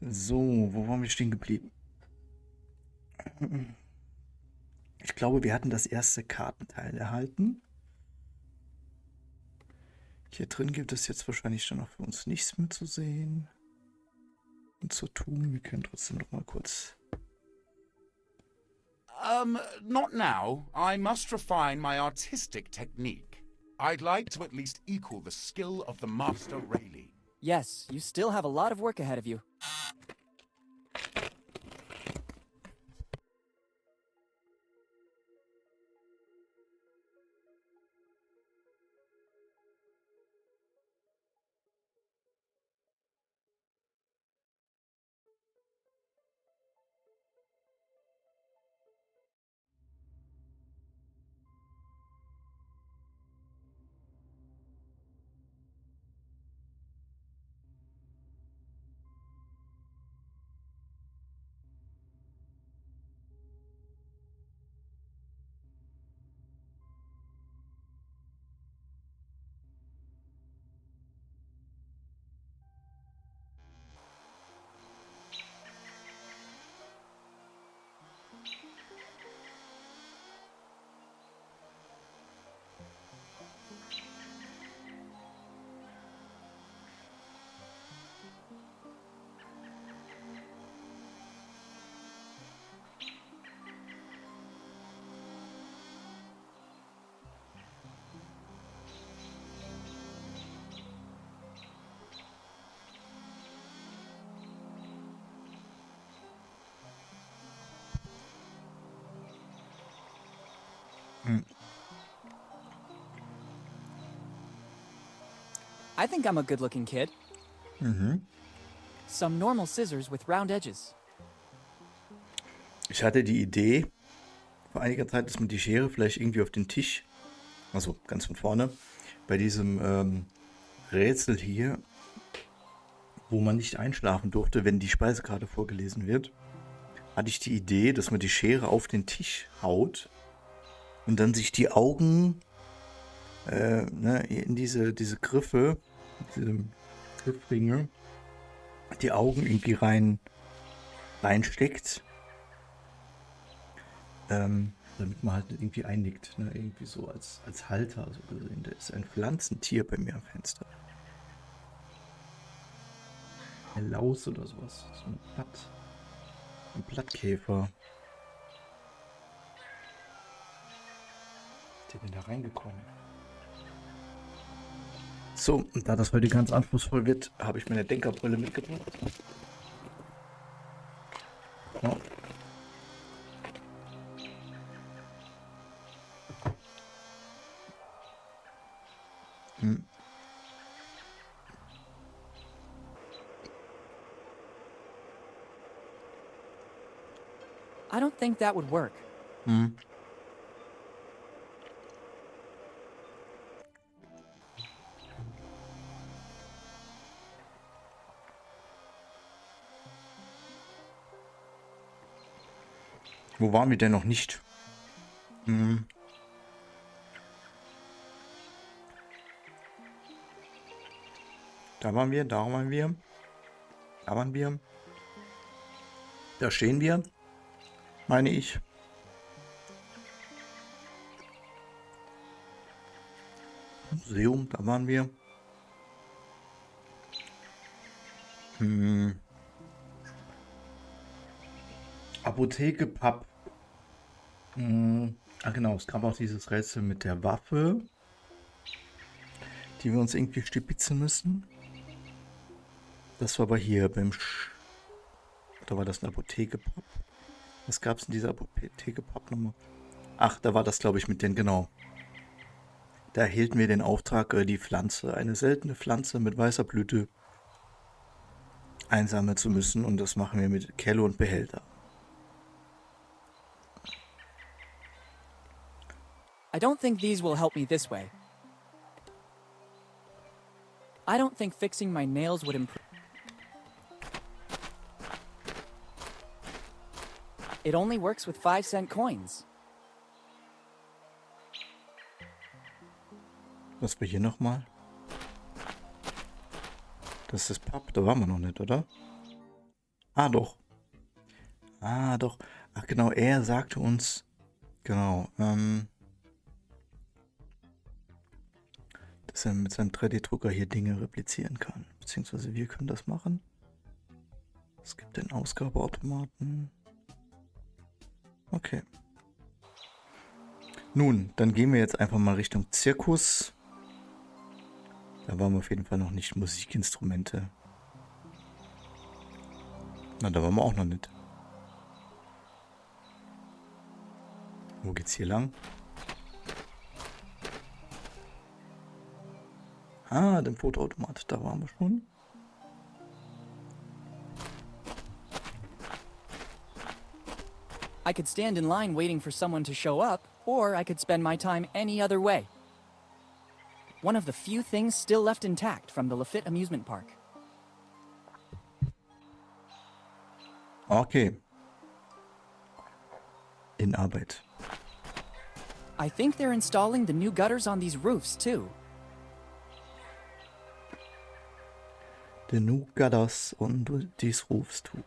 So, wo waren wir stehen geblieben? Ich glaube, wir hatten das erste Kartenteil erhalten. Hier drin gibt es jetzt wahrscheinlich dann auch für uns nichts mehr zu sehen und zu tun. Wir können trotzdem noch mal kurz. Not now. I must refine my artistic technique. I'd like to at least equal the skill of the master Rayleigh. Yes, you still have a lot of work ahead of you. I think I'm a good-looking kid. Some normal scissors with round edges. Ich hatte die Idee vor einiger Zeit, dass man die Schere vielleicht irgendwie auf den Tisch, also ganz von vorne, bei diesem Rätsel hier, wo man nicht einschlafen durfte, wenn die Speisekarte vorgelesen wird, hatte ich die Idee, dass man die Schere auf den Tisch haut und dann sich die Augen in diese Griffe, diese Griffringe, die Augen irgendwie reinsteckt, damit man halt irgendwie einnickt, ne? Irgendwie so als Halter so gesehen. Da ist ein Pflanzentier bei mir am Fenster. Eine Laus oder sowas. So ein Blattkäfer. Ist der denn da reingekommen? So, und da das heute ganz anspruchsvoll wird, habe ich meine Denkerbrille mitgebracht. Ja. I don't think that would work. Wo waren wir denn noch nicht? Da waren wir, da waren wir. Da waren wir. Da stehen wir, meine ich. Museum, da waren wir. Apotheke, Pub. Genau, es gab auch dieses Rätsel mit der Waffe, die wir uns irgendwie stibitzen müssen. Das war aber hier beim oder war das eine Apotheke, Pub? Was gab es in dieser Apotheke, Pub nochmal? Ach, da war das, glaube ich, mit den, genau. Da erhielten wir den Auftrag, die Pflanze, eine seltene Pflanze mit weißer Blüte, einsammeln zu müssen. Und das machen wir mit Kelle und Behälter. I don't think these will help me this way. I don't think fixing my nails would improve. It only works with 5-cent coins. Was war hier nochmal? Das ist das Pub, da waren wir noch nicht, oder? Ah, doch. Ah, doch. Ach genau, er sagte uns, genau, dass er mit seinem 3D-Drucker hier Dinge replizieren kann. Beziehungsweise wir können das machen. Es gibt den Ausgabeautomaten. Okay. Nun, dann gehen wir jetzt einfach mal Richtung Zirkus. Da waren wir auf jeden Fall noch nicht. Musikinstrumente. Na, da waren wir auch noch nicht. Wo geht's hier lang? Ah, den Fotoautomat. Da waren wir schon. I could stand in line waiting for someone to show up, or I could spend my time any other way. One of the few things still left intact from the Lafitte amusement park. Okay. In Arbeit. I think they're installing the new gutters on these roofs, too. Der Nugadas und dies rufst du.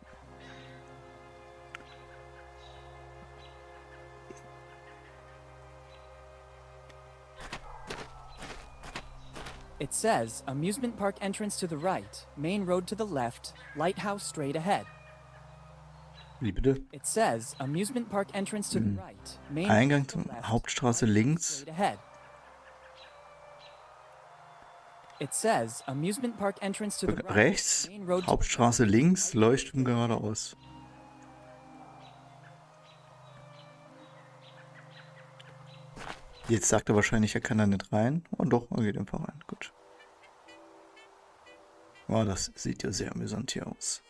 It says, amusement park entrance to the right, main road to the left, lighthouse straight ahead. Wie bitte? It says, amusement park entrance to the right, main Eingang road to zur the left, Hauptstraße links. straight ahead. It says, amusement park entrance to the right, Rechts, main road to the Hauptstraße links, Leuchtturm geradeaus. Jetzt sagt er wahrscheinlich, er kann da nicht rein. Oh doch, er geht einfach rein. Gut. Oh, das sieht ja sehr amüsant hier aus.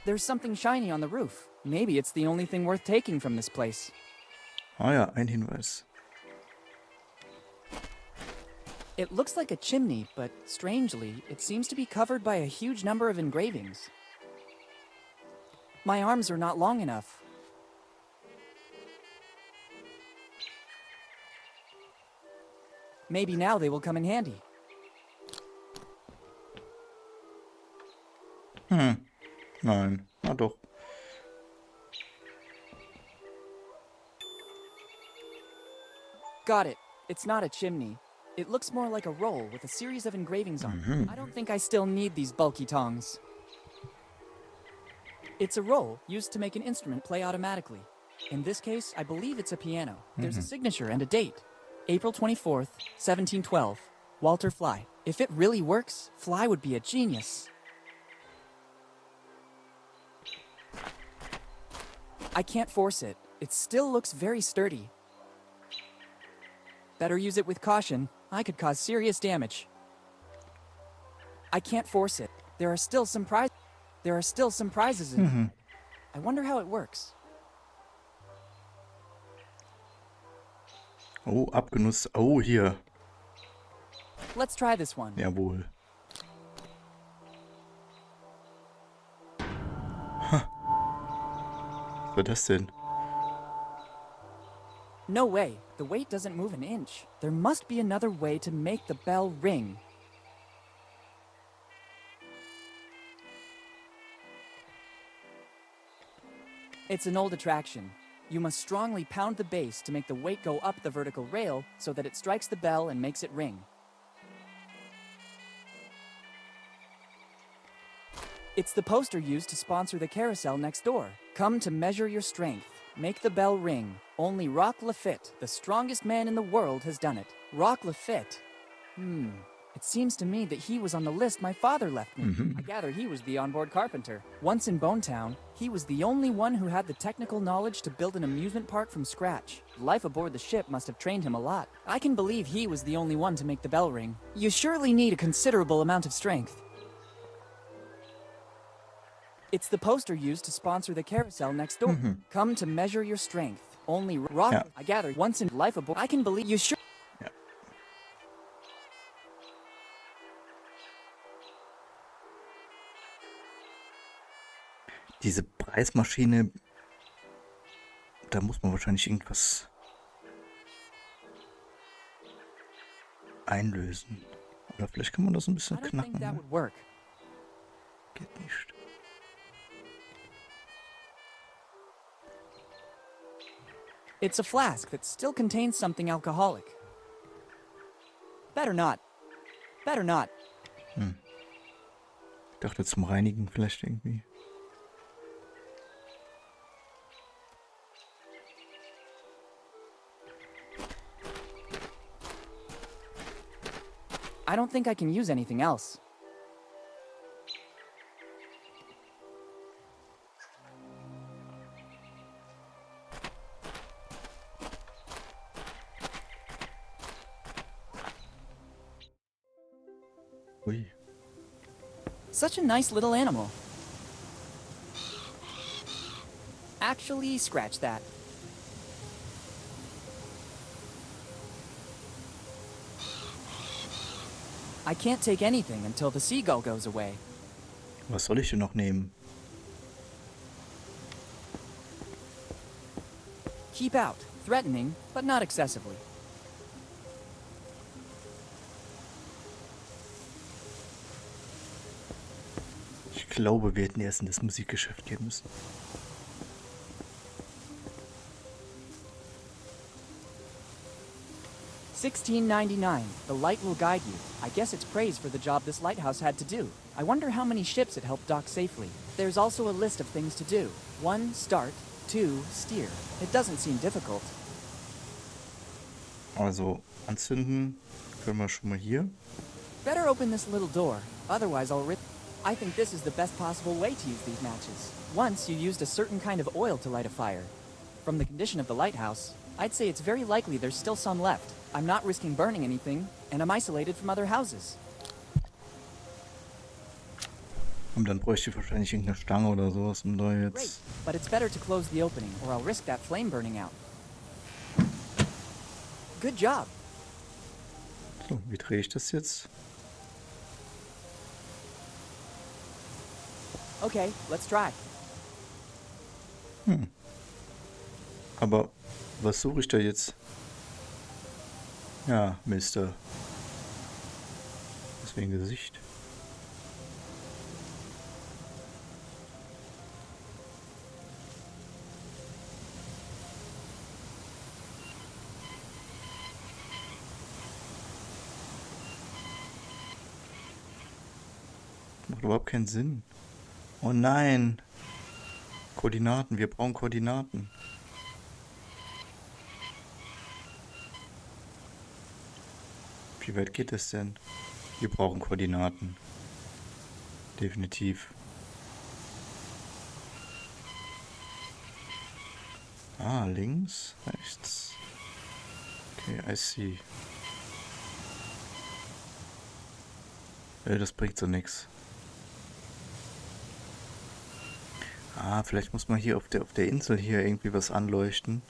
There's something shiny on the roof. Maybe it's the only thing worth taking from this place. Ah ja, ein Hinweis. It looks like a chimney, but strangely, it seems to be covered by a huge number of engravings. My arms are not long enough. Maybe now they will come in handy. Nein, na doch. Got it. It's not a chimney. It looks more like a roll with a series of engravings on it. I don't think I still need these bulky tongs. It's a roll used to make an instrument play automatically. In this case, I believe it's a piano. There's a signature and a date. April 24th, 1712. Walter Fly. If it really works, Fly would be a genius. I can't force it. It still looks very sturdy. Better use it with caution. I could cause serious damage. I can't force it. There are still some prizes in it. I wonder how it works. Oh, abgenutzt. Oh, hier. Let's try this one. Jawohl. Was war das denn? No way. The weight doesn't move an inch. There must be another way to make the bell ring. It's an old attraction. You must strongly pound the bass to make the weight go up the vertical rail so that it strikes the bell and makes it ring. It's the poster used to sponsor the carousel next door. Come to measure your strength. Make the bell ring. Only Rock Lafitte, the strongest man in the world, has done it. Rock Lafitte. It seems to me that he was on the list my father left me. I gather he was the onboard carpenter. Once in Bonetown, he was the only one who had the technical knowledge to build an amusement park from scratch. Life aboard the ship must have trained him a lot. I can believe he was the only one to make the bell ring. You surely need a considerable amount of strength. It's the poster used to sponsor the carousel next door. Come to measure your strength. Only Rock. Ja. I gather once in life aboard. I can believe you sure. Ja. Diese Preismaschine, da muss man wahrscheinlich irgendwas einlösen. Oder vielleicht kann man das ein I bisschen don't think knacken. that Ne? would work. Geht nicht. It's a flask that still contains something alcoholic. Better not. Better not. Ich dachte zum Reinigen vielleicht irgendwie. I don't think I can use anything else. Ui. Such a nice little animal. Actually, scratch that. I can't take anything until the seagull goes away. Was soll ich denn noch nehmen? Keep out. Threatening, but not excessively. Ich glaube, wir hätten erst in das Musikgeschäft gehen müssen. $16.99. The light will guide you. I guess it's praise for the job this lighthouse had to do. I wonder how many ships it helped dock safely. There's also a list of things to do. 1. Start. 2. Steer. It doesn't seem difficult. Also anzünden können wir schon mal hier. Better open this little door, otherwise I'll rip. I think this is the best possible way to use these matches. Once you used a certain kind of oil to light a fire. From the condition of the lighthouse, I'd say it's very likely there's still some left. I'm not risking burning anything, and I'm isolated from other houses. Und dann bräuchte ich wahrscheinlich irgendeine Stange oder sowas, um da Great, jetzt... but it's better to close the opening, or I'll risk that flame burning out. Good job. So, wie drehe ich das jetzt? Okay, let's try. Aber was suche ich da jetzt? Ja, Mister. Deswegen Gesicht. Macht überhaupt keinen Sinn. Oh nein. Koordinaten, wir brauchen Koordinaten. Wie weit geht es denn? Wir brauchen Koordinaten. Definitiv. Ah, links, rechts. Okay, I see. Das bringt so nix. Ah, vielleicht muss man hier auf der Insel hier irgendwie was anleuchten.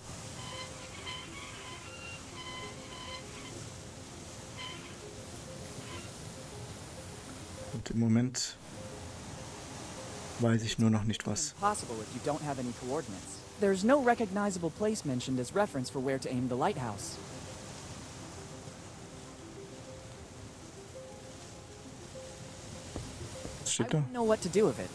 Und im Moment weiß ich nur noch nicht was. Impossible if you don't have any coordinates. There's no recognizable place mentioned as reference for where to aim the lighthouse. Was I steht da? don't know what to do with it.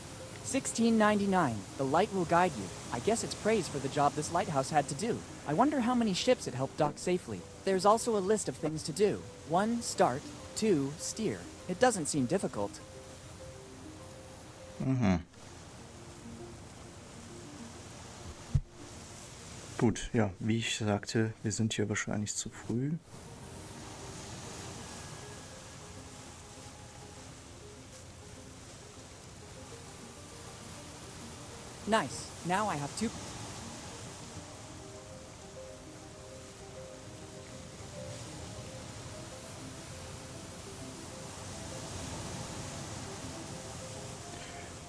$16.99. The light will guide you. I guess it's praise for the job this lighthouse had to do. I wonder how many ships it helped dock safely. There's also a list of things to do. 1. Start. 2. Steer. It doesn't seem difficult. Mhm. Gut, ja, wie ich sagte, wir sind hier wahrscheinlich zu früh. Nice. Now I have 2.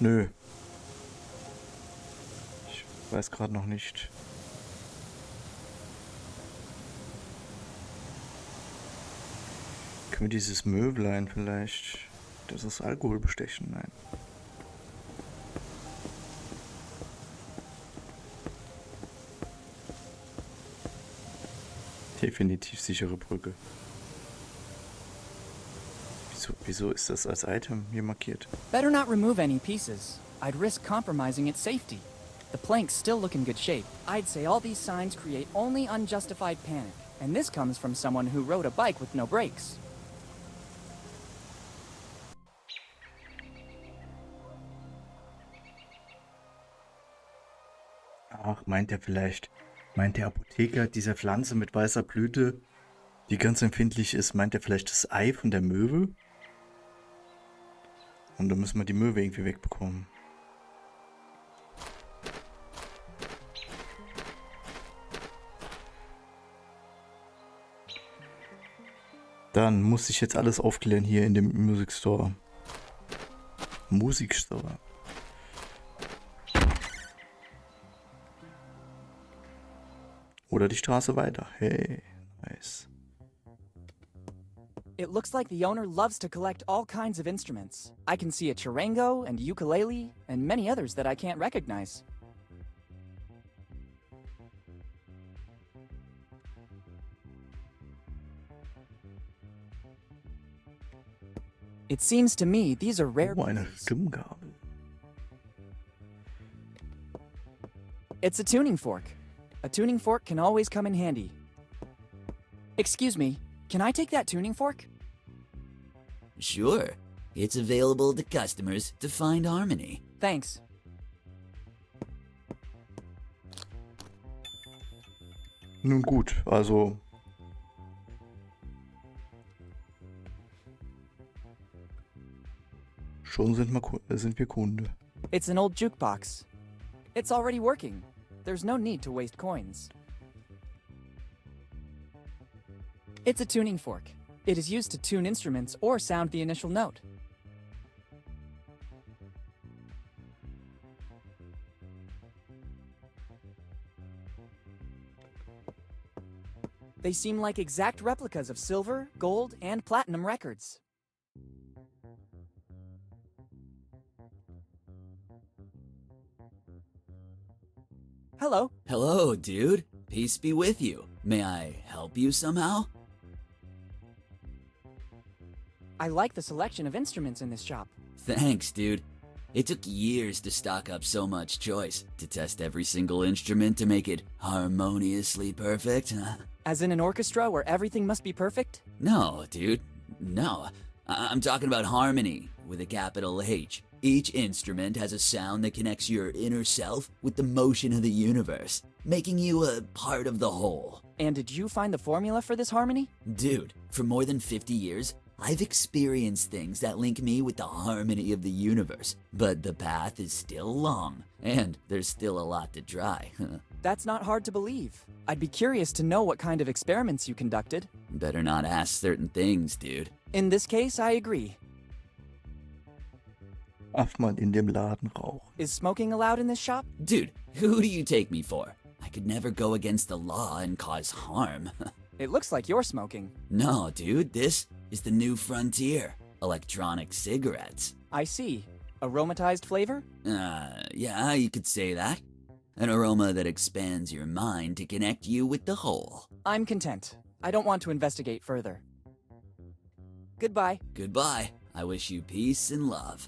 Nö. Ich weiß gerade noch nicht. Können wir dieses Möblein vielleicht... Das ist Alkohol bestechen? Nein. Definitiv sichere Brücke. Wieso ist das als Item hier markiert? Better not remove any pieces. I'd risk compromising its safety. The planks still look in good shape. I'd say all these signs create only unjustified panic. And this comes from someone who rode a bike with no brakes. Ach, meint der Apotheker dieser Pflanze mit weißer Blüte, die ganz empfindlich ist, meint er vielleicht das Ei von der Möwe? Und dann müssen wir die Möwe irgendwie wegbekommen. Dann muss ich jetzt alles aufklären hier in dem Musikstore. Musikstore. Oder die Straße weiter. Hey, nice. It looks like the owner loves to collect all kinds of instruments. I can see a charango and ukulele and many others that I can't recognize. It seems to me these are rare. Oh, eine Stimmgabel. It's a tuning fork. A tuning fork can always come in handy. Excuse me, can I take that tuning fork? Sure. It's available to customers to find harmony. Thanks. Nun gut, also schon sind wir Kunde. It's an old jukebox. It's already working. There's no need to waste coins. It's a tuning fork. It is used to tune instruments or sound the initial note. They seem like exact replicas of silver, gold, and platinum records. Hello. Hello, dude. Peace be with you. May I help you somehow? I like the selection of instruments in this shop. Thanks, dude. It took years to stock up so much choice, to test every single instrument to make it harmoniously perfect. As in an orchestra where everything must be perfect? No, dude. No. I'm talking about harmony with a capital H. Each instrument has a sound that connects your inner self with the motion of the universe, making you a part of the whole. And did you find the formula for this harmony? Dude, for more than 50 years, I've experienced things that link me with the harmony of the universe, but the path is still long, and there's still a lot to try. That's not hard to believe. I'd be curious to know what kind of experiments you conducted. Better not ask certain things, dude. In this case, I agree. Darf man in dem Laden rauchen? Is smoking allowed in this shop? Dude, who do you take me for? I could never go against the law and cause harm. It looks like you're smoking. No, dude, this is the new frontier. Electronic cigarettes. I see. Aromatized flavor? Yeah, you could say that. An aroma that expands your mind to connect you with the whole. I'm content. I don't want to investigate further. Goodbye. Goodbye. I wish you peace and love.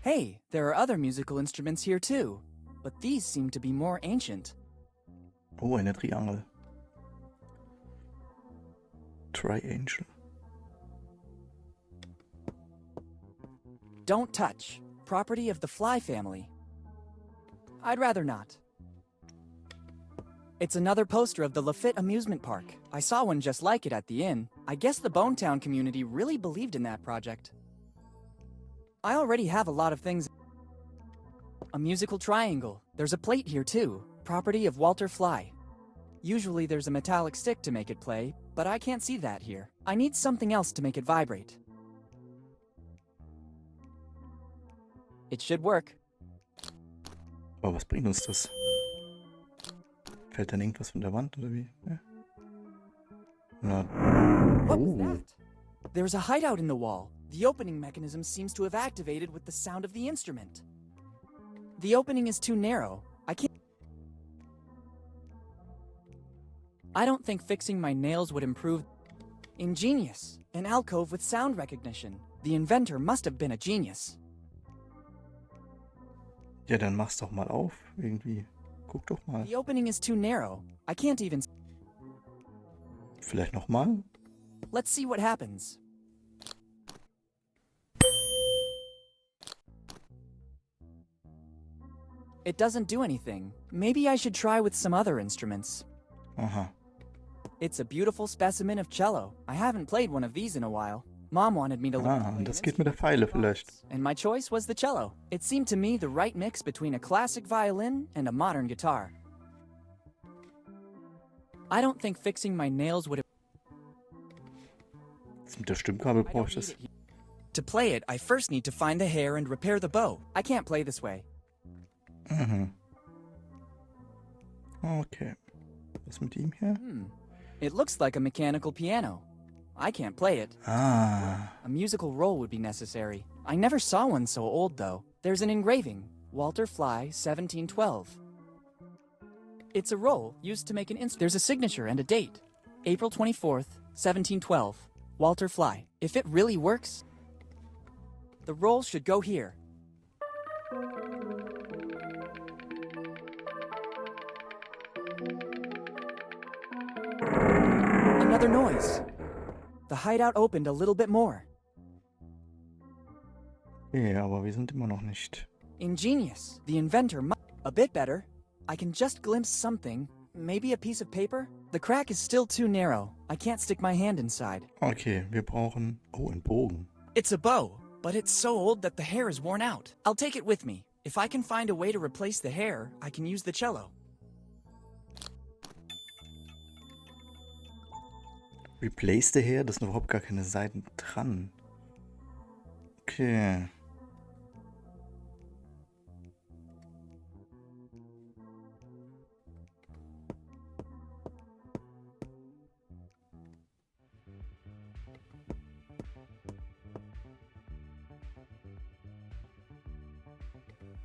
Hey, there are other musical instruments here too, but these seem to be more ancient. Oh, eine Triangel. Triangle. Don't touch. Property of the Fly family. I'd rather not. It's another poster of the Lafitte amusement park. I saw one just like it at the inn. I guess the Bonetown community really believed in that project. I already have a lot of things. A musical triangle. There's a plate here too. Property of Walter Fly. Usually there's a metallic stick to make it play, but I can't see that here. I need something else to make it vibrate. It should work. Aber was bringt uns das? Fällt dann irgendwas von der Wand oder wie? Ja. Na. What was that? There's a hideout in the wall. The opening mechanism seems to have activated with the sound of the instrument. The opening is too narrow. I can't. I don't think fixing my nails would improve. Ingenious. An alcove with sound recognition. The inventor must have been a genius. Ja, dann mach's doch mal auf, irgendwie. Guck doch mal. The opening is too narrow. I can't even. Vielleicht nochmal? Let's see what happens. It doesn't do anything. Maybe I should try with some other instruments. Aha. It's a beautiful specimen of cello. I haven't played one of these in a while. Mom wanted me to learn to Ah, play und das an geht mit der Feile vielleicht. and my choice was the cello. It seemed to me the right mix between a classic violin and a modern guitar. I don't think fixing my nails would have. Das mit der Stimmkabel I brauche don't ich need das. it here. To play it, I first need to find the hair and repair the bow. I can't play this way. Mhm. Okay. Was mit ihm hier? It looks like a mechanical piano. I can't play it. Ah. A musical roll would be necessary. I never saw one so old, though. There's an engraving. Walter Fly, 1712. It's a roll used to make an instrument. There's a signature and a date. April 24th, 1712. Walter Fly. If it really works, the roll should go here. Another noise. The hideout opened a little bit more. Ja, aber wir sind immer noch nicht. Ingenious. The inventor a bit better. I can just glimpse something. Maybe a piece of paper? The crack is still too narrow. I can't stick my hand inside. Okay, wir brauchen... Oh, einen Bogen. It's a bow, but it's so old that the hair is worn out. I'll take it with me. If I can find a way to replace the hair, I can use the cello. Replace the hair? Das sind überhaupt gar keine Seiten dran. Okay.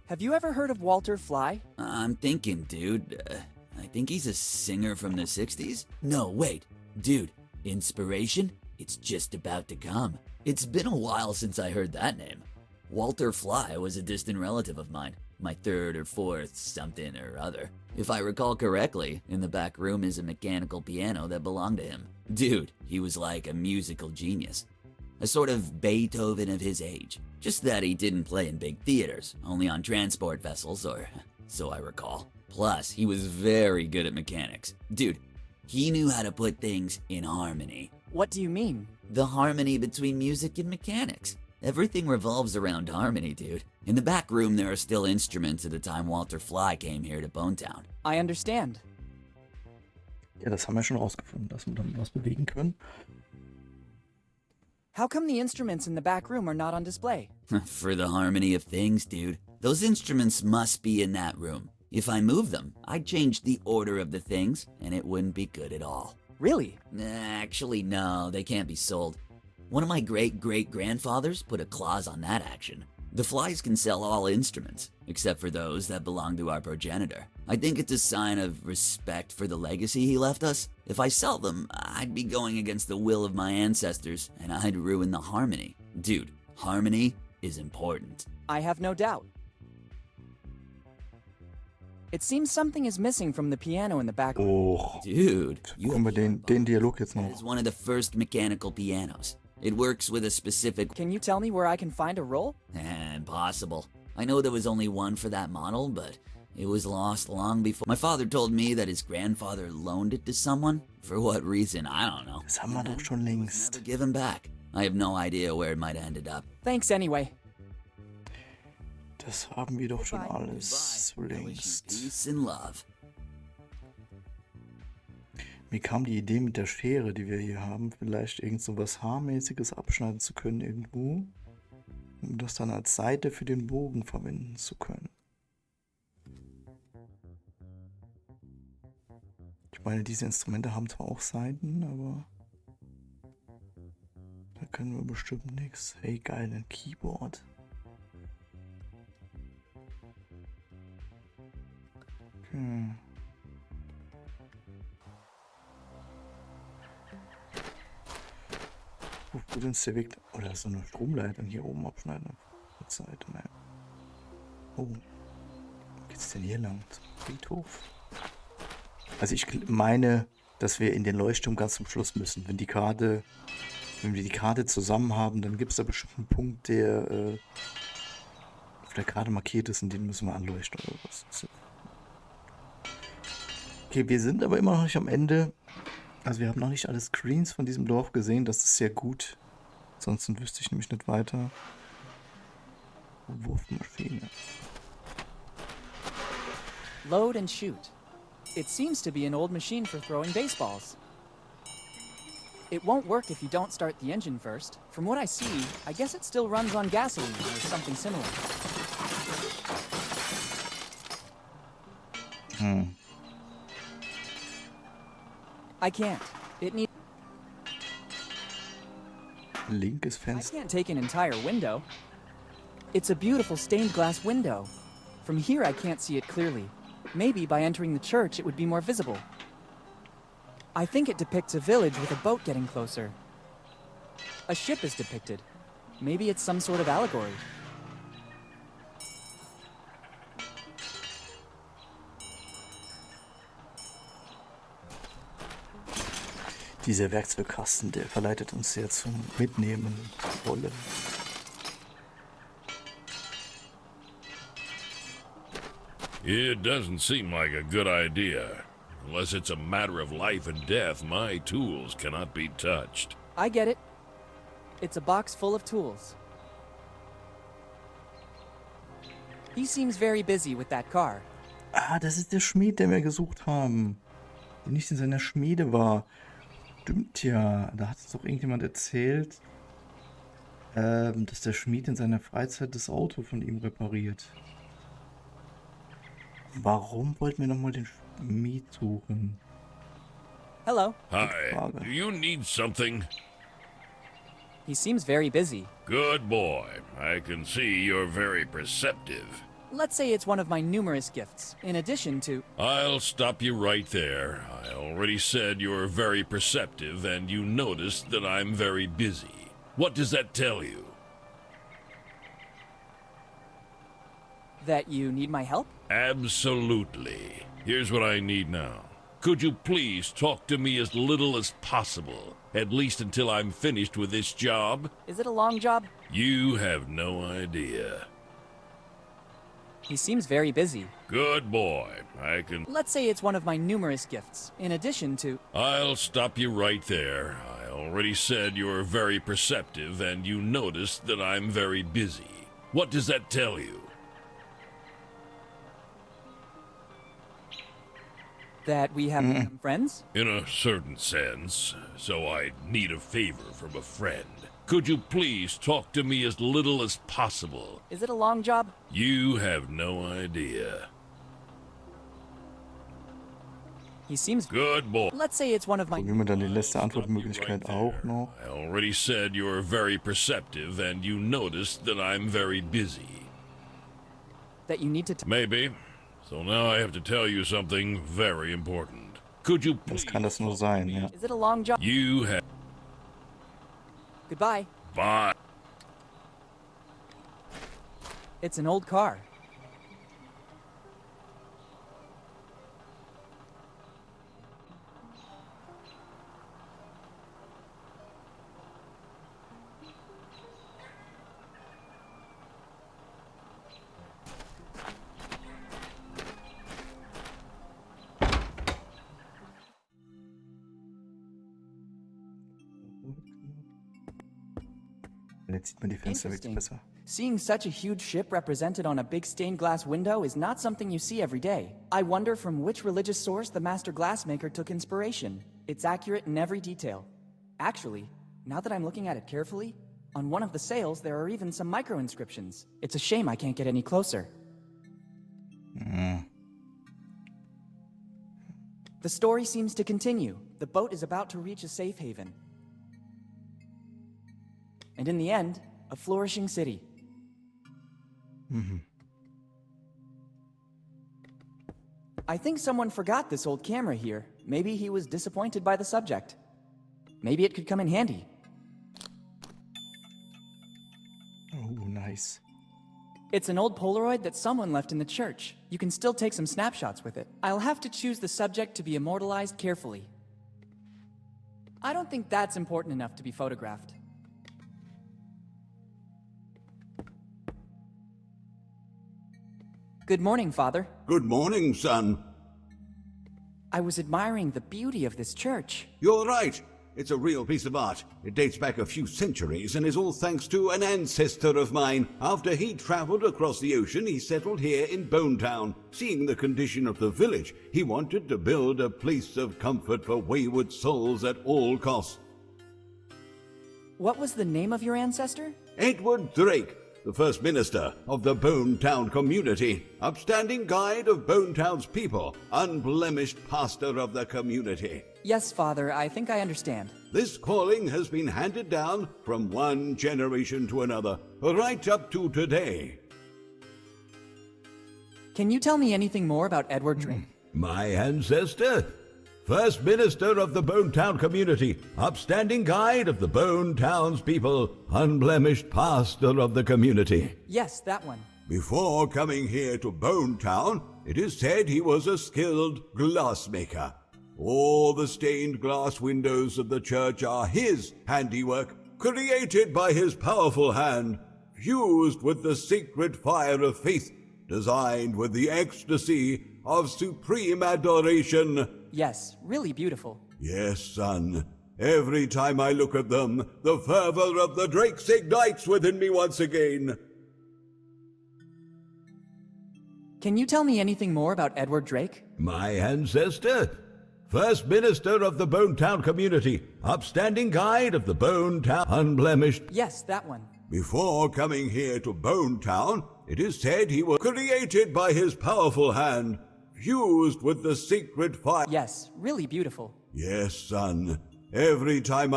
Have you ever heard of Walter Fly? I'm thinking, dude. I think he's a singer from the 60s? No, wait. Dude, inspiration? It's just about to come. It's been a while since I heard that name. Walter Fly was a distant relative of mine. My third or fourth something or other. If I recall correctly, in the back room is a mechanical piano that belonged to him. Dude, he was like a musical genius. A sort of Beethoven of his age. Just that he didn't play in big theaters, only on transport vessels, or so I recall. Plus, he was very good at mechanics. Dude, he knew how to put things in harmony. What do you mean? The harmony between music and mechanics. Everything revolves around harmony, dude. In the back room, there are still instruments at the time Walter Fly came here to Bonetown. I understand. Ja, das haben wir schon rausgefunden, dass wir dann was bewegen können. How come the instruments in the back room are not on display? For the harmony of things, dude. Those instruments must be in that room. If I move them, I'd change the order of the things, and it wouldn't be good at all. Really? Actually, no, they can't be sold. One of my great-great-grandfathers put a clause on that action. The Flies can sell all instruments, except for those that belong to our progenitor. I think it's a sign of respect for the legacy he left us. If I sell them, I'd be going against the will of my ancestors, and I'd ruin the harmony. Dude, harmony is important. I have no doubt. It seems something is missing from the piano in the back room. Oh, Dude, you gucken wir den Dialog jetzt It noch. is one of the first mechanical pianos. It works with a specific... Can you tell me where I can find a roll? Impossible. I know there was only one for that model, but it was lost long before. My father told me that his grandfather loaned it to someone. For what reason, I don't know. Das haben wir doch schon längst. Never given back. I have no idea where it might have ended up. Thanks anyway. Das haben wir doch schon Goodbye. alles so I wish you längst. peace and love. Mir kam die Idee mit der Schere, die wir hier haben, vielleicht irgend so was Haarmäßiges abschneiden zu können irgendwo, um das dann als Seite für den Bogen verwenden zu können. Ich meine, diese Instrumente haben zwar auch Seiten, aber da können wir bestimmt nichts. Hey, geil, ein Keyboard. Okay. Wo wird uns der Weg? Oder ist so eine Stromleitung hier oben abschneiden? Auf der Seite, ne? Oh. Wo geht's denn hier lang? Zum Friedhof? Also ich meine, dass wir in den Leuchtturm ganz zum Schluss müssen. Wenn wir die Karte zusammen haben, dann gibt es da bestimmt einen Punkt, der auf der Karte markiert ist und den müssen wir anleuchten oder was. So. Okay, wir sind aber immer noch nicht am Ende. Also wir haben noch nicht alle Screens von diesem Dorf gesehen. Das ist sehr gut. Ansonsten wüsste ich nämlich nicht weiter. Wurfmaschine. Load and shoot. It seems to be an old machine for throwing baseballs. It won't work if you don't start the engine first. From what I see, I guess it still runs on gasoline or something similar. I can't. It needs... Linkes I Fenster. can't take an entire window. It's a beautiful stained glass window. From here I can't see it clearly. Maybe by entering the church it would be more visible. I think it depicts a village with a boat getting closer. A ship is depicted. Maybe it's some sort of allegory. Dieser Werkzeugkasten, der verleitet uns sehr zum Mitnehmen wollen. It doesn't seem like a good idea. Unless it's a matter of life and death, my tools cannot be touched. I get it. It's a box full of tools. He seems very busy with that car. Ah, das ist der Schmied, den wir gesucht haben. Der nicht in seiner Schmiede war. Stimmt ja. Da hat uns doch irgendjemand erzählt, dass der Schmied in seiner Freizeit das Auto von ihm repariert. Warum wollten wir nochmal den Schmied suchen? Hello. Hi, Frage. do you need something? He seems very busy. Good boy. I can see you're very perceptive. Let's say it's one of my numerous gifts, in addition to... I'll stop you right there. I already said you're very perceptive and you noticed that I'm very busy. What does that tell you? that you need my help? Absolutely. Here's what I need now. Could you please talk to me as little as possible, at least until I'm finished with this job? Is it a long job? You have no idea. He seems very busy. Good boy. I can... Let's say it's one of my numerous gifts, in addition to... I'll stop you right there. I already said you're very perceptive and you noticed that I'm very busy. What does that tell you? That we have become friends? In a certain sense. So I need a favor from a friend. Could you please talk to me as little as possible? Is it a long job? You have no idea. He seems... Good boy. Let's say it's one of my... Probieren wir dann die letzte Antwortmöglichkeit auch noch. I already said you're very perceptive and you noticed that I'm very busy. That you need to... Maybe. So now I have to tell you something very important. Could you Was please... kann das nur sein, ja? Is it a long job? You have... Goodbye. Bye. It's an old car. Jetzt sieht man die Fenster wirklich Interesting. besser. Seeing such a huge ship represented on a big stained glass window is not something you see every day. I wonder from which religious source the master glassmaker took inspiration. It's accurate in every detail. Actually, now that I'm looking at it carefully, on one of the sails there are even some micro-inscriptions. It's a shame I can't get any closer. The story seems to continue. The boat is about to reach a safe haven. And in the end, a flourishing city. I think someone forgot this old camera here. Maybe he was disappointed by the subject. Maybe it could come in handy. Nice. It's an old Polaroid that someone left in the church. You can still take some snapshots with it. I'll have to choose the subject to be immortalized carefully. I don't think that's important enough to be photographed. Good morning, Father. Good morning, son. I was admiring the beauty of this church. You're right. It's a real piece of art. It dates back a few centuries and is all thanks to an ancestor of mine. After he traveled across the ocean, he settled here in Bone Town. Seeing the condition of the village, he wanted to build a place of comfort for wayward souls at all costs. What was the name of your ancestor? Edward Drake, the first minister of the Bone Town community, upstanding guide of Bone Town's people, unblemished pastor of the community. Yes, Father, I think I understand. This calling has been handed down from one generation to another, right up to today. Can you tell me anything more about Edward Drake? My ancestor, first minister of the Bone Town community, upstanding guide of the Bone Town's people, unblemished pastor of the community. Yes, that one. Before coming here to Bone Town, it is said he was a skilled glassmaker. All the stained glass windows of the church are his handiwork, created by his powerful hand, fused with the sacred fire of faith, designed with the ecstasy of supreme adoration. Yes, really beautiful. Yes, son. Every time I look at them, the fervor of the Drakes ignites within me once again. Can you tell me anything more about Edward Drake? My ancestor, first minister of the Bone Town community, upstanding guide of the Bone Town, unblemished. Yes, that one. Before coming here to Bone Town, it is said he was created by his powerful hand, fused with the sacred fire. Yes, really beautiful. Yes, son. Every time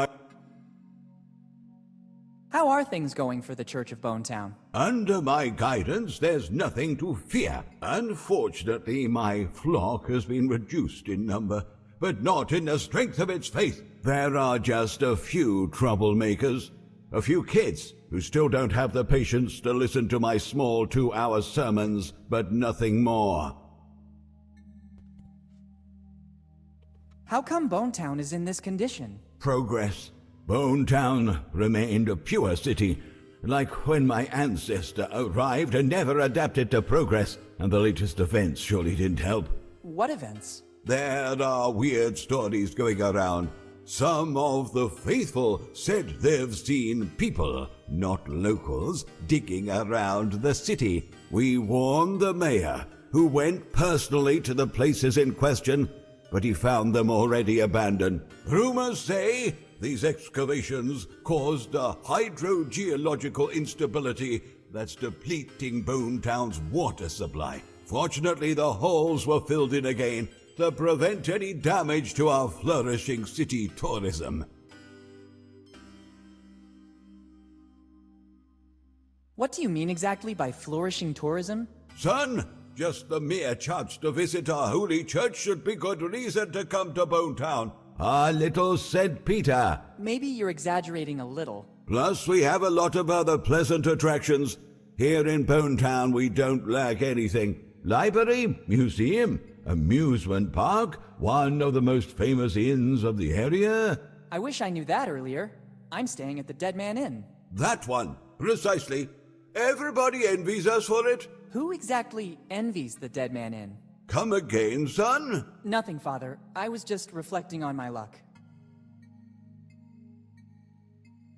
How are things going for the Church of Bone Town? Under my guidance, there's nothing to fear. Unfortunately, my flock has been reduced in number, but not in the strength of its faith. There are just a few troublemakers, a few kids who still don't have the patience to listen to my small 2-hour sermons, but nothing more. How come Bone Town is in this condition? Progress. Bone Town remained a pure city, like when my ancestor arrived and never adapted to progress, and the latest events surely didn't help. What events? There are weird stories going around. Some of the faithful said they've seen people, not locals, digging around the city. We warned the mayor, who went personally to the places in question, but he found them already abandoned. Rumors say these excavations caused a hydrogeological instability that's depleting Bone Town's water supply. Fortunately, the holes were filled in again to prevent any damage to our flourishing city tourism. What do you mean exactly by flourishing tourism? Son, just the mere chance to visit our holy church should be good reason to come to Bone Town. Our little St. Peter. Maybe you're exaggerating a little. Plus, we have a lot of other pleasant attractions. Here in Bone Town, we don't lack anything. Library, museum, amusement park, one of the most famous inns of the area. I wish I knew that earlier. I'm staying at the Dead Man Inn. That one, precisely. Everybody envies us for it. Who exactly envies the Dead Man Inn? Come again, son? Nothing, Father. I was just reflecting on my luck.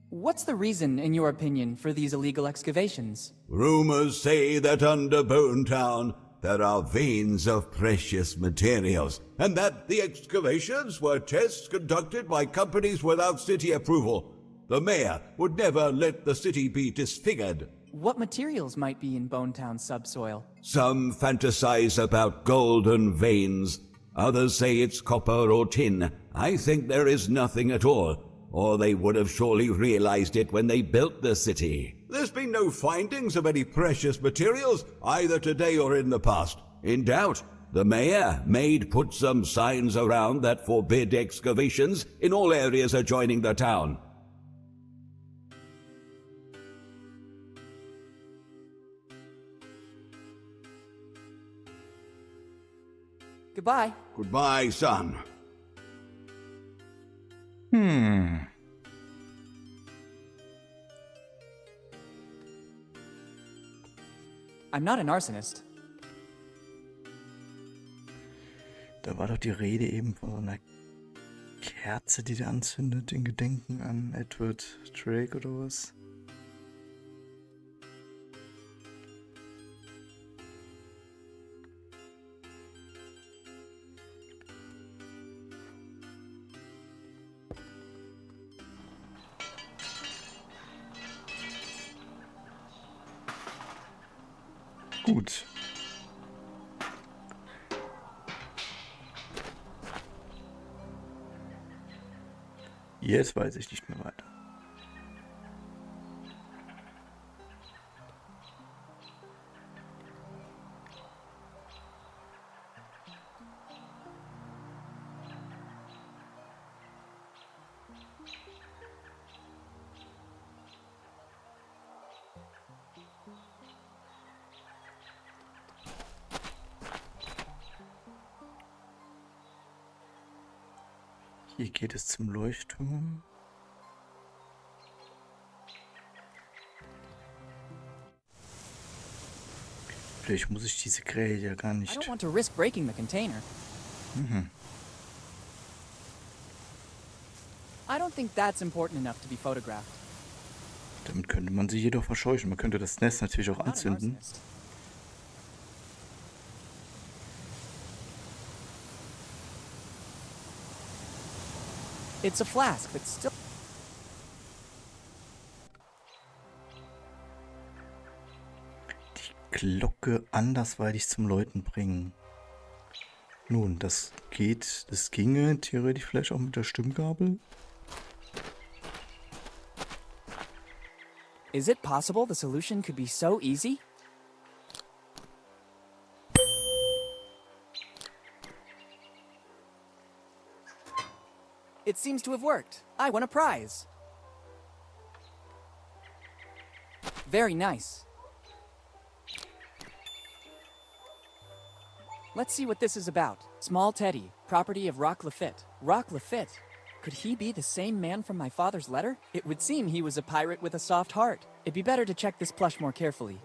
What's the reason, in your opinion, for these illegal excavations? Rumors say that under Bone Town there are veins of precious materials, and that the excavations were tests conducted by companies without city approval. The mayor would never let the city be disfigured. What materials might be in Bone Town's subsoil? Some fantasize about golden veins. Others say it's copper or tin. I think there is nothing at all, or they would have surely realized it when they built the city. There's been no findings of any precious materials, either today or in the past. In doubt, the mayor may put some signs around that forbid excavations in all areas adjoining the town. Goodbye. Goodbye, son. Hm. I'm not an arsonist. Da war doch die Rede eben von so einer Kerze, die der anzündet, in Gedenken an Edward Drake oder was? Gut. Jetzt weiß ich nicht mehr weiter. Hier geht es zum Leuchtturm. Vielleicht muss ich diese Krähe ja gar I nicht. don't want to risk breaking the container. I don't think that's important enough to be photographed. Damit könnte man sie jedoch verscheuchen. Man könnte das Nest natürlich auch I'm not an anzünden. arsonist. It's a flask, but still. Glocke andersweitig zum Läuten bringen. Nun, das ginge theoretisch vielleicht auch mit der Stimmgabel. Is it possible the solution could be so easy? It seems to have worked. I won a prize. Very nice. Let's see what this is about. Small Teddy, property of Rock Lafitte. Rock Lafitte? Could he be the same man from my father's letter? It would seem he was a pirate with a soft heart. It'd be better to check this plush more carefully.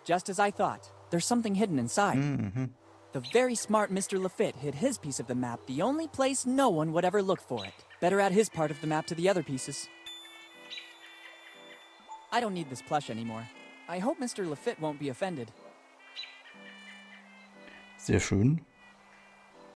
Just as I thought. There's something hidden inside. The very smart Mr. Lafitte hid his piece of the map the only place no one would ever look for it. Better add his part of the map to the other pieces. I don't need this plush anymore. I hope Mr. Lafitte won't be offended. Sehr schön.